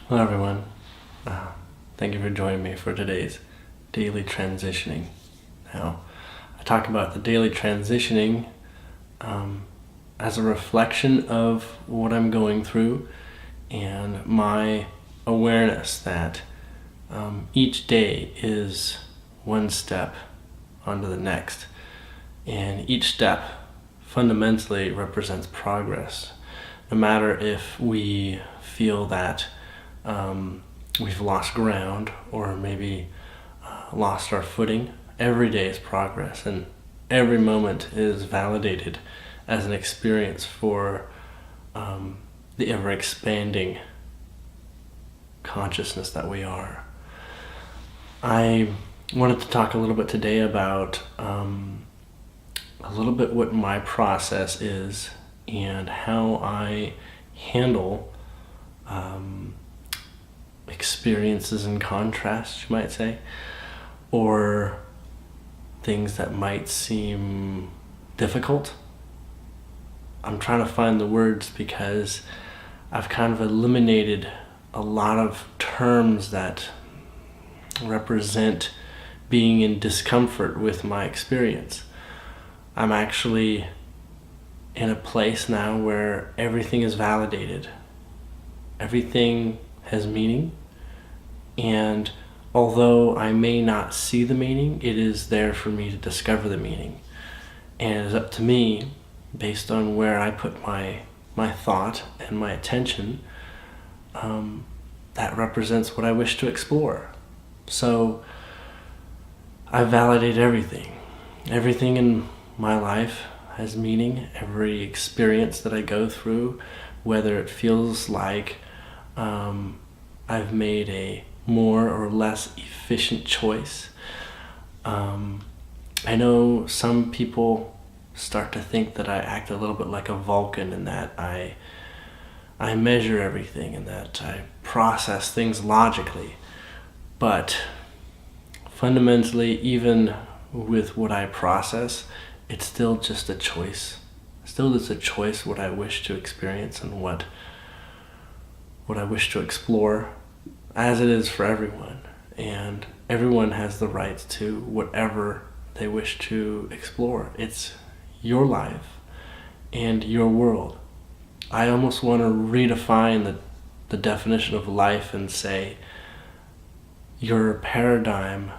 Hello everyone. Thank you for joining me for today's daily transitioning. Now, I talk about the daily transitioning as a reflection of what I'm going through and my awareness that each day is one step onto the next, and each step fundamentally represents progress. No matter if we feel that we've lost ground or maybe lost our footing, every day is progress, and every moment is validated as an experience for the ever-expanding consciousness that we are. I wanted to talk a little bit today about a little bit what my process is and how I handle experiences in contrast, you might say, or things that might seem difficult. I'm trying to find the words because I've kind of eliminated a lot of terms that represent being in discomfort with my experience. I'm actually in a place now where everything is validated. Everything has meaning, and although I may not see the meaning, it is there for me to discover the meaning. And it is up to me, based on where I put my thought and my attention, that represents what I wish to explore. So I validate everything. Everything in my life has meaning. Every experience that I go through, whether it feels like I've made a more or less efficient choice. I know some people start to think that I act a little bit like a Vulcan, in that I measure everything and that I process things logically. But fundamentally, even with what I process, it's still just a choice. Still just a choice what I wish to experience and what I wish to explore, as it is for everyone. And everyone has the right to whatever they wish to explore. It's your life and your world. I almost want to redefine the definition of life and say your paradigm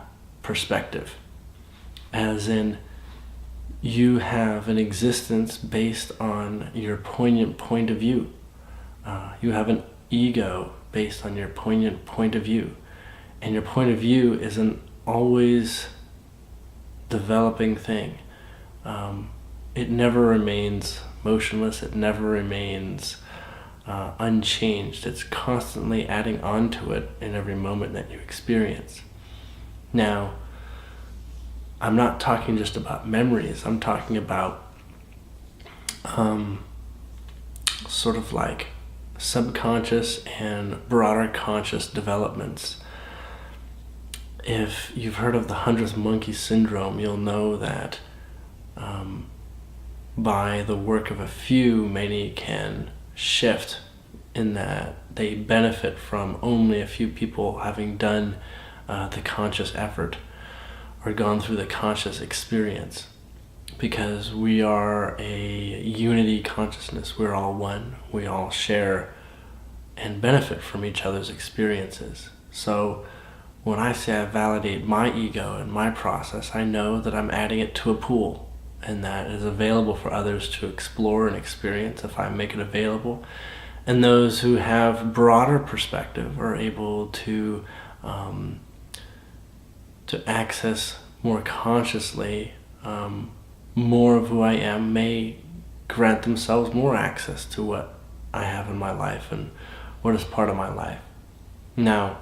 perspective, as in you have an existence based on your poignant point of view. You have an ego based on your poignant point of view, and your point of view is an always developing thing. It never remains motionless. It never remains unchanged. It's constantly adding on to it in every moment that you experience. Now, I'm not talking just about memories. I'm talking about sort of like subconscious and broader conscious developments. If you've heard of the 100th monkey syndrome, you'll know that by the work of a few, many can shift, in that they benefit from only a few people having done the conscious effort or gone through the conscious experience. Because we are a unity consciousness. We're all one. We all share and benefit from each other's experiences. So when I say I validate my ego and my process, I know that I'm adding it to a pool, and that is available for others to explore and experience if I make it available. And those who have broader perspective are able to access more consciously more of who I am, may grant themselves more access to what I have in my life and what is part of my life. Now,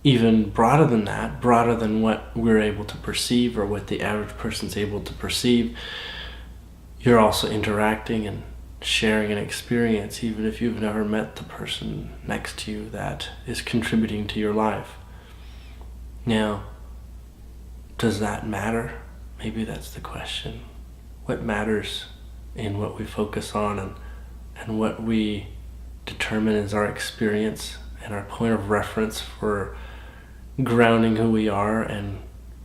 even broader than that, broader than what we're able to perceive or what the average person's able to perceive, you're also interacting and sharing an experience, even if you've never met the person next to you that is contributing to your life. Now, does that matter? Maybe that's the question. What matters in what we focus on and what we determine as our experience and our point of reference for grounding who we are and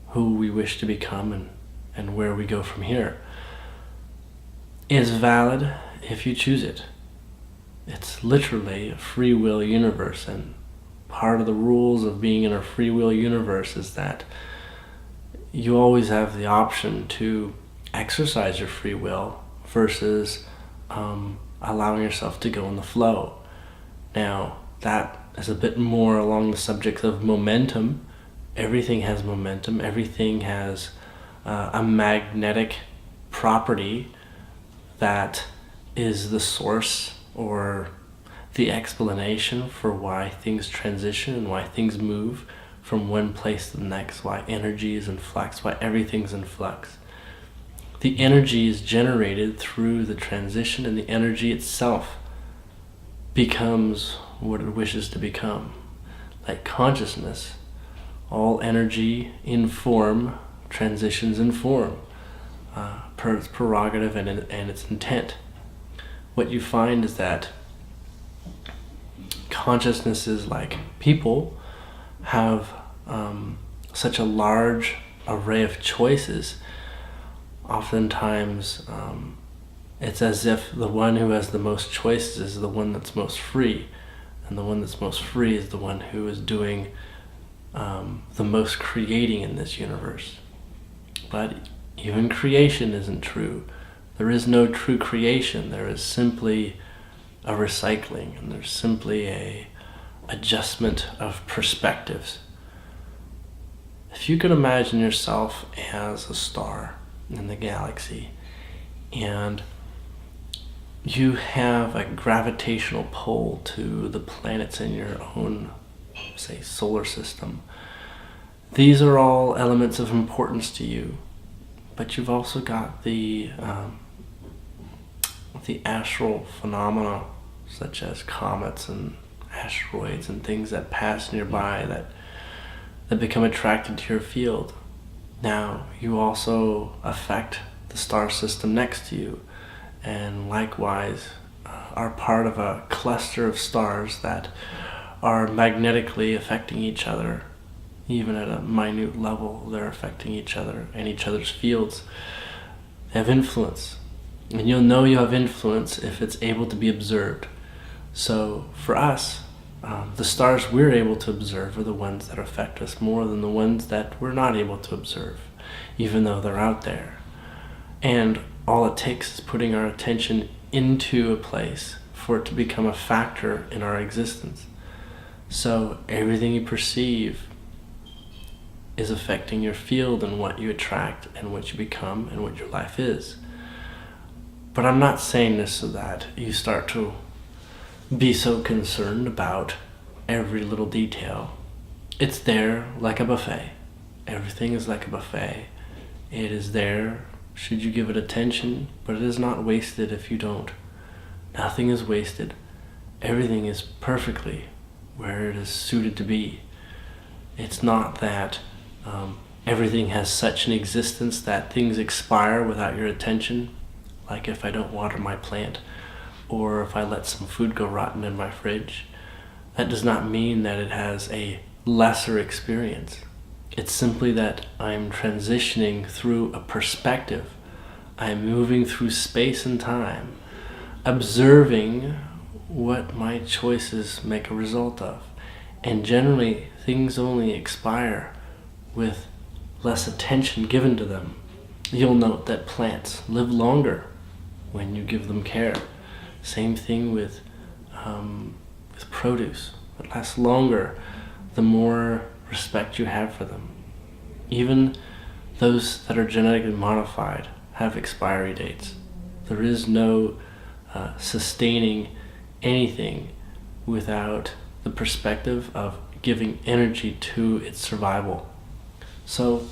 who we wish to become and where we go from here is valid if you choose it. It's literally a free will universe, and part of the rules of being in a free will universe is that you always have the option to exercise your free will versus allowing yourself to go in the flow. Now, that is a bit more along the subject of momentum. Everything has momentum. Everything has a magnetic property that is the source or the explanation for why things transition and why things move from one place to the next, why energy is in flux, why everything's in flux. The energy is generated through the transition, and the energy itself becomes what it wishes to become. Like consciousness, all energy in form transitions in form per its prerogative and its intent. What you find is that consciousnesses like people have such a large array of choices. Oftentimes it's as if the one who has the most choices is the one that's most free, and the one that's most free is the one who is doing the most creating in this universe. But even creation isn't true. There is no true creation. There is simply a recycling, and there's simply a adjustment of perspectives. If you could imagine yourself as a star in the galaxy, and you have a gravitational pull to the planets in your own, say, solar system. These are all elements of importance to you, but you've also got the astral phenomena such as comets and asteroids and things that pass nearby that become attracted to your field. Now, you also affect the star system next to you, and likewise are part of a cluster of stars that are magnetically affecting each other. Even at a minute level, they're affecting each other and each other's fields. They have influence, and you'll know you have influence if it's able to be observed. So for us, the stars we're able to observe are the ones that affect us more than the ones that we're not able to observe, even though they're out there. And all it takes is putting our attention into a place for it to become a factor in our existence. So everything you perceive is affecting your field and what you attract and what you become and what your life is. But I'm not saying this so that you start to be so concerned about every little detail. It's there like a buffet. Everything is like a buffet. It is there should you give it attention, but it is not wasted if you don't. Nothing is wasted. Everything is perfectly where it is suited to be. It's not that everything has such an existence that things expire without your attention, like if I don't water my plant or if I let some food go rotten in my fridge. That does not mean that it has a lesser experience. It's simply that I'm transitioning through a perspective. I'm moving through space and time, observing what my choices make a result of. And generally, things only expire with less attention given to them. You'll note that plants live longer when you give them care. Same thing with produce. It lasts longer the more respect you have for them. Even those that are genetically modified have expiry dates. There is no sustaining anything without the perspective of giving energy to its survival. So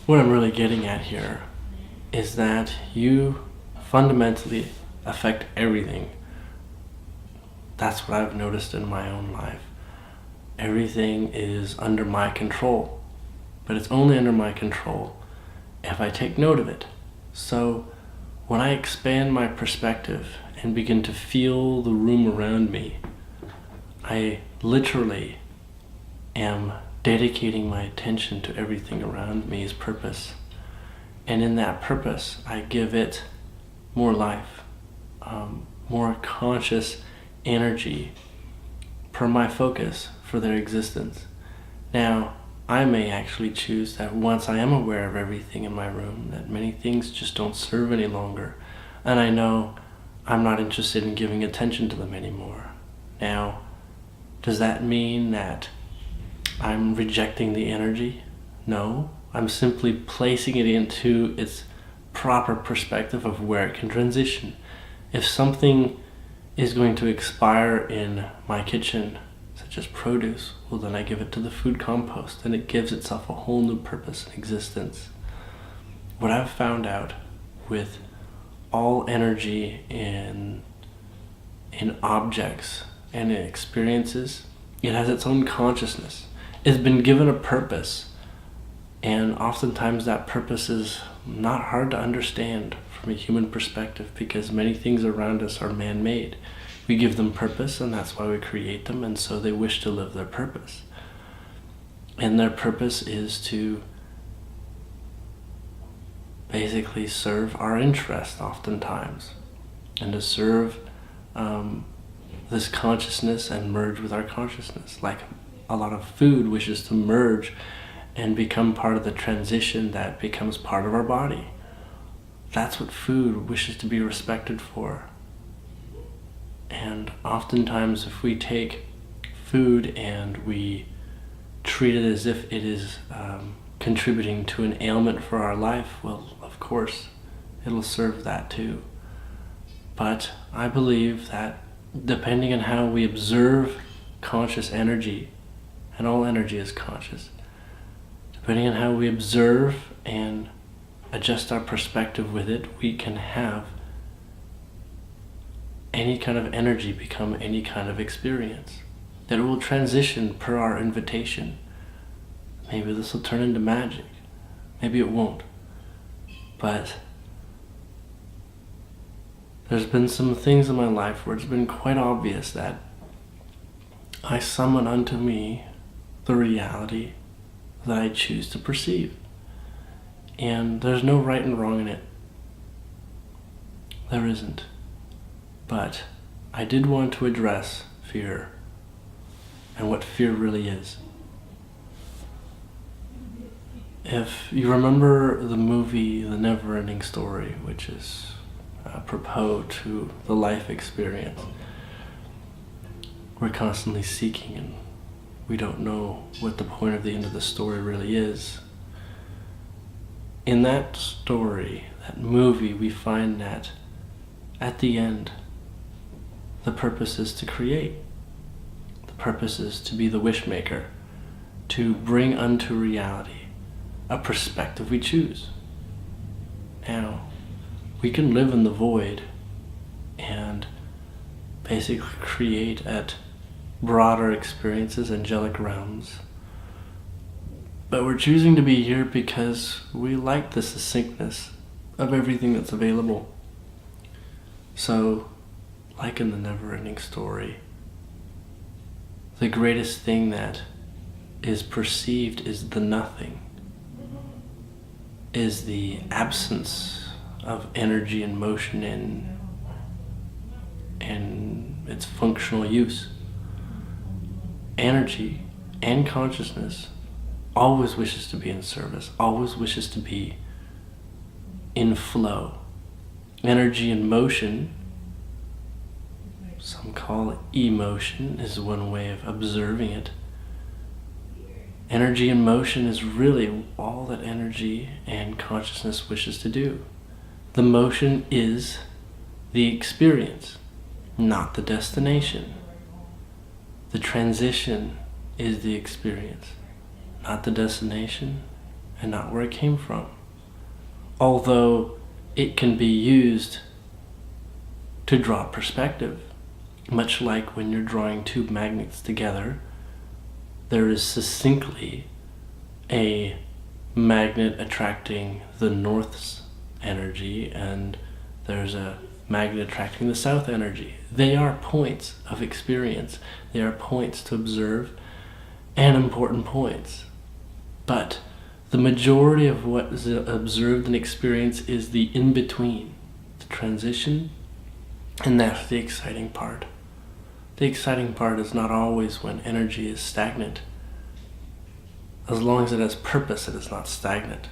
what I'm really getting at here is that you fundamentally affect everything. That's what I've noticed in my own life. Everything is under my control, but it's only under my control if I take note of it. So when I expand my perspective and begin to feel the room around me, I literally am dedicating my attention to everything around me as purpose. And in that purpose, I give it more life, more conscious energy per my focus for their existence. Now, I may actually choose that once I am aware of everything in my room, that many things just don't serve any longer, and I know I'm not interested in giving attention to them anymore. Now, does that mean that I'm rejecting the energy? No, I'm simply placing it into its proper perspective of where it can transition. If something is going to expire in my kitchen, such as produce, well then I give it to the food compost and it gives itself a whole new purpose and existence. What I've found out with all energy in objects and in experiences, it has its own consciousness. It's been given a purpose, and oftentimes that purpose is not hard to understand from a human perspective because many things around us are man-made. We give them purpose, and that's why we create them, and so they wish to live their purpose. And their purpose is to basically serve our interest oftentimes, and to serve this consciousness and merge with our consciousness. Like a lot of food wishes to merge and become part of the transition that becomes part of our body. That's what food wishes to be respected for. And oftentimes if we take food and we treat it as if it is contributing to an ailment for our life, well, of course, it'll serve that too. But I believe that depending on how we observe conscious energy, and all energy is conscious, depending on how we observe and adjust our perspective with it, we can have any kind of energy become any kind of experience. That it will transition per our invitation. Maybe this will turn into magic. Maybe it won't. But there's been some things in my life where it's been quite obvious that I summon unto me the reality that I choose to perceive. And there's no right and wrong in it. There isn't. But I did want to address fear and what fear really is. If you remember the movie The Never-Ending Story, which is apropos to the life experience, we're constantly seeking and we don't know what the point of the end of the story really is. In that story, that movie, we find that at the end, the purpose is to create. The purpose is to be the wish maker, to bring unto reality a perspective we choose. Now, we can live in the void and basically create at broader experiences, angelic realms. But we're choosing to be here because we like the succinctness of everything that's available. So, like in the never-ending story, the greatest thing that is perceived is the nothing, is the absence of energy and motion in its functional use. Energy and consciousness always wishes to be in service, always wishes to be in flow. Energy and motion, some call it emotion, is one way of observing it. Energy and motion is really all that energy and consciousness wishes to do. The motion is the experience, not the destination. The transition is the experience, not the destination, and not where it came from. Although it can be used to draw perspective, much like when you're drawing two magnets together, there is succinctly a magnet attracting the north's energy and There's a magnet attracting the south energy. They are points of experience. They are points to observe and important points. But the majority of what is observed and experienced is the in-between, the transition, and that's the exciting part. The exciting part is not always when energy is stagnant. As long as it has purpose, it is not stagnant.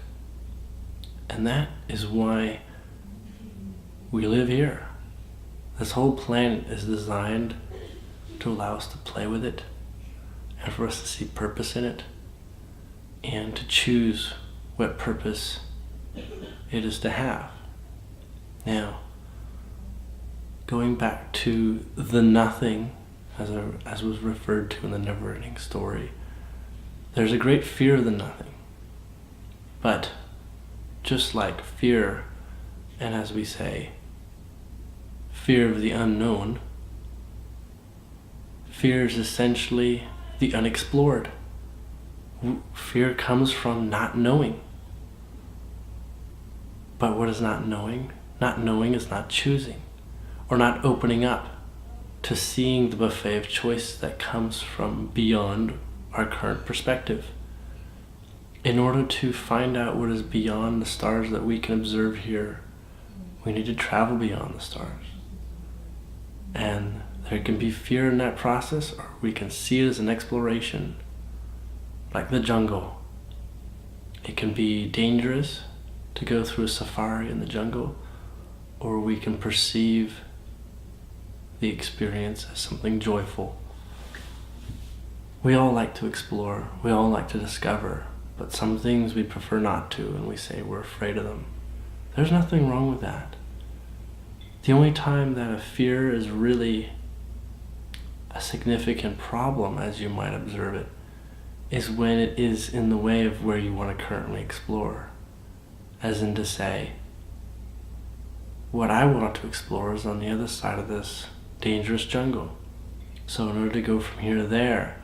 And that is why we live here. This whole planet is designed to allow us to play with it and for us to see purpose in it and to choose what purpose it is to have. Now, going back to the nothing, as was referred to in the never-ending story, there's a great fear of the nothing. But just like fear, and as we say, fear of the unknown, fear is essentially the unexplored. Fear comes from not knowing. But what is not knowing? Not knowing is not choosing, or not opening up to seeing the buffet of choice that comes from beyond our current perspective. In order to find out what is beyond the stars that we can observe here, we need to travel beyond the stars. And there can be fear in that process, or we can see it as an exploration, like the jungle. It can be dangerous to go through a safari in the jungle, or we can perceive the experience as something joyful. We all like to explore, we all like to discover, but some things we prefer not to, and we say we're afraid of them. There's nothing wrong with that. The only time that a fear is really a significant problem, as you might observe it, is when it is in the way of where you want to currently explore. As in to say, what I want to explore is on the other side of this dangerous jungle. So in order to go from here to there,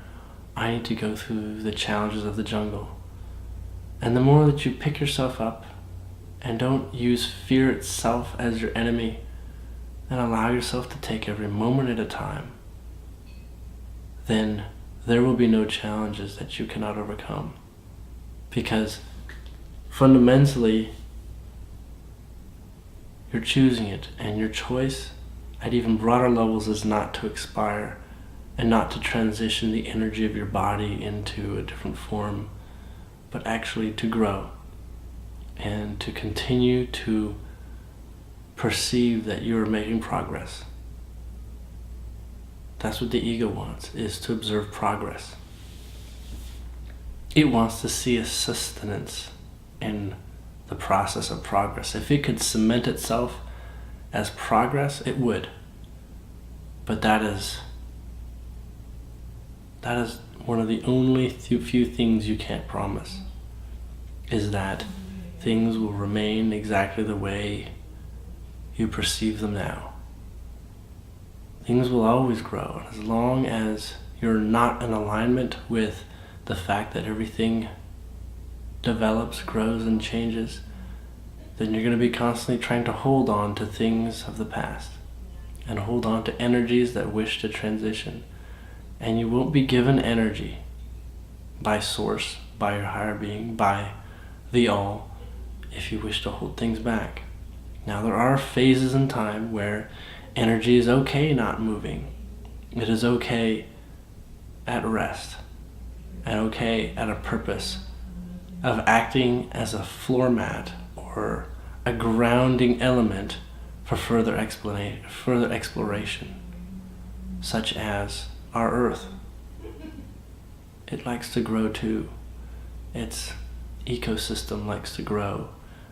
I need to go through the challenges of the jungle. And the more that you pick yourself up and don't use fear itself as your enemy, and allow yourself to take every moment at a time, then there will be no challenges that you cannot overcome. Because fundamentally, you're choosing it, and your choice at even broader levels is not to expire and not to transition the energy of your body into a different form, but actually to grow and to continue to perceive that you are making progress. That's what the ego wants, is to observe progress. It wants to see a sustenance in the process of progress. If it could cement itself as progress, it would. But that is one of the only few things you can't promise, is that things will remain exactly the way you perceive them now. Things will always grow, and as long as you're not in alignment with the fact that everything develops, grows, and changes, then you're going to be constantly trying to hold on to things of the past and hold on to energies that wish to transition. And you won't be given energy by source, by your higher being, by the all, if you wish to hold things back. Now, there are phases in time where energy is okay not moving. It is okay at rest and okay at a purpose of acting as a floor mat or a grounding element for further exploration, such as our Earth. It likes to grow too. Its ecosystem likes to grow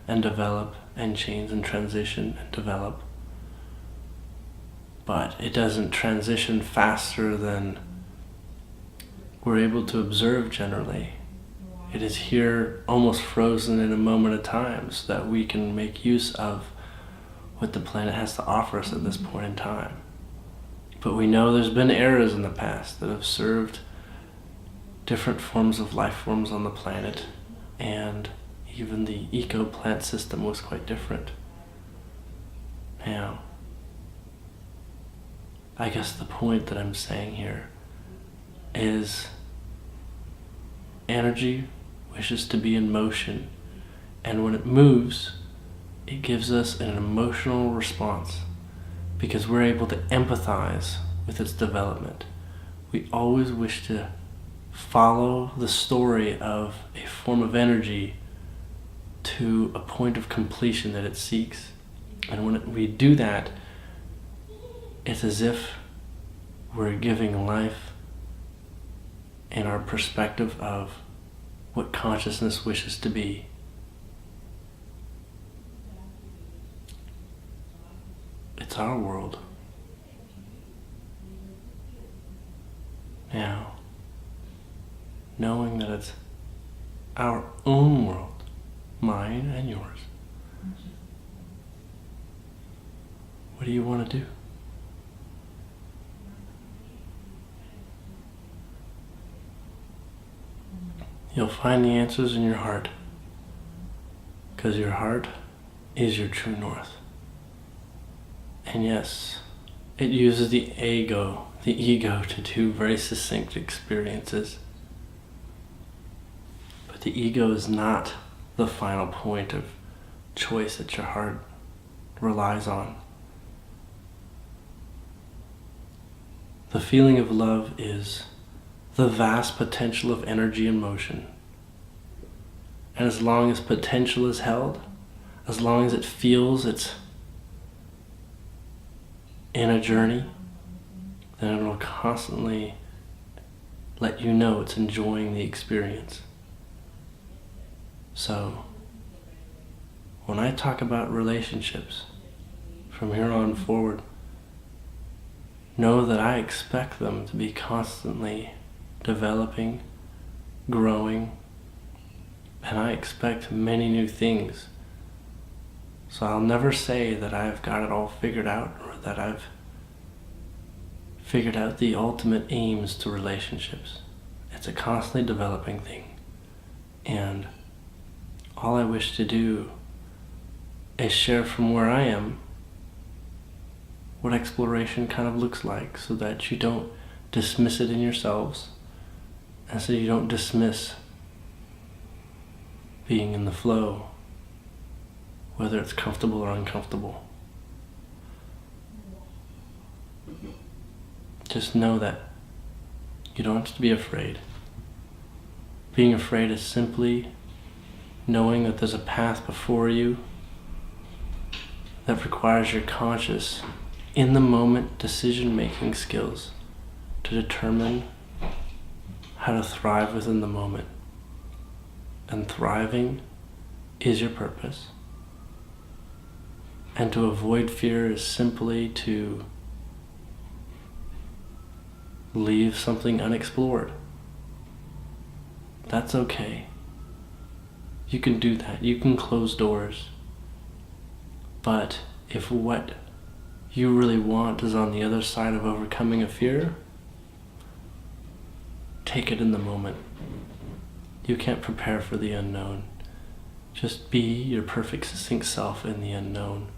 and develop and change and transition and develop. But it doesn't transition faster than we're able to observe generally. It is here almost frozen in a moment of time so that we can make use of what the planet has to offer us at this point in time. But we know there's been eras in the past that have served different forms of life forms on the planet, and even the eco-plant system was quite different. Now, I guess the point that I'm saying here is energy wishes to be in motion, and when it moves, it gives us an emotional response because we're able to empathize with its development. We always wish to follow the story of a form of energy to a point of completion that it seeks. And when we do that, it's as if we're giving life in our perspective of what consciousness wishes to be. It's our world. Now, knowing that it's our own world, mine and yours, what do you want to do? You'll find the answers in your heart, because your heart is your true north. And yes, it uses the ego to do very succinct experiences. But the ego is not the final point of choice that your heart relies on. The feeling of love is the vast potential of energy and motion. And as long as potential is held, as long as it feels it's in a journey, then it'll constantly let you know it's enjoying the experience. So, when I talk about relationships from here on forward, know that I expect them to be constantly developing, growing, and I expect many new things. So I'll never say that I've got it all figured out or that I've figured out the ultimate aims to relationships. It's a constantly developing thing. And all I wish to do is share from where I am what exploration kind of looks like, so that you don't dismiss it in yourselves, and so you don't dismiss being in the flow, whether it's comfortable or uncomfortable. Just know that you don't have to be afraid. Being afraid is simply knowing that there's a path before you that requires your conscious, in the moment decision-making skills to determine how to thrive within the moment. And thriving is your purpose. And to avoid fear is simply to leave something unexplored. That's okay. You can do that. You can close doors. But if what you really want is on the other side of overcoming a fear, take it in the moment. You can't prepare for the unknown. Just be your perfect succinct self in the unknown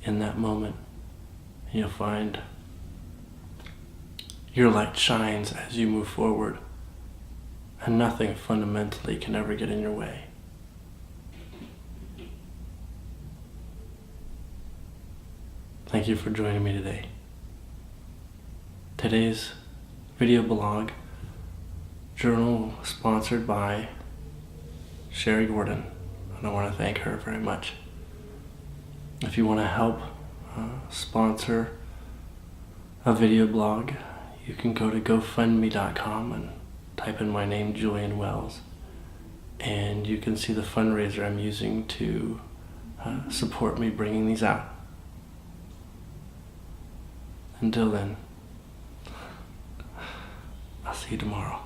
in that moment. And you'll find your light shines as you move forward, and nothing fundamentally can ever get in your way. Thank you for joining me today. Today's video blog journal was sponsored by Sheri Gordon, and I want to thank her very much. If you want to help sponsor a video blog, you can go to gofundme.com and type in my name, Julien Wells, and you can see the fundraiser I'm using to support me bringing these out. Until then, I'll see you tomorrow.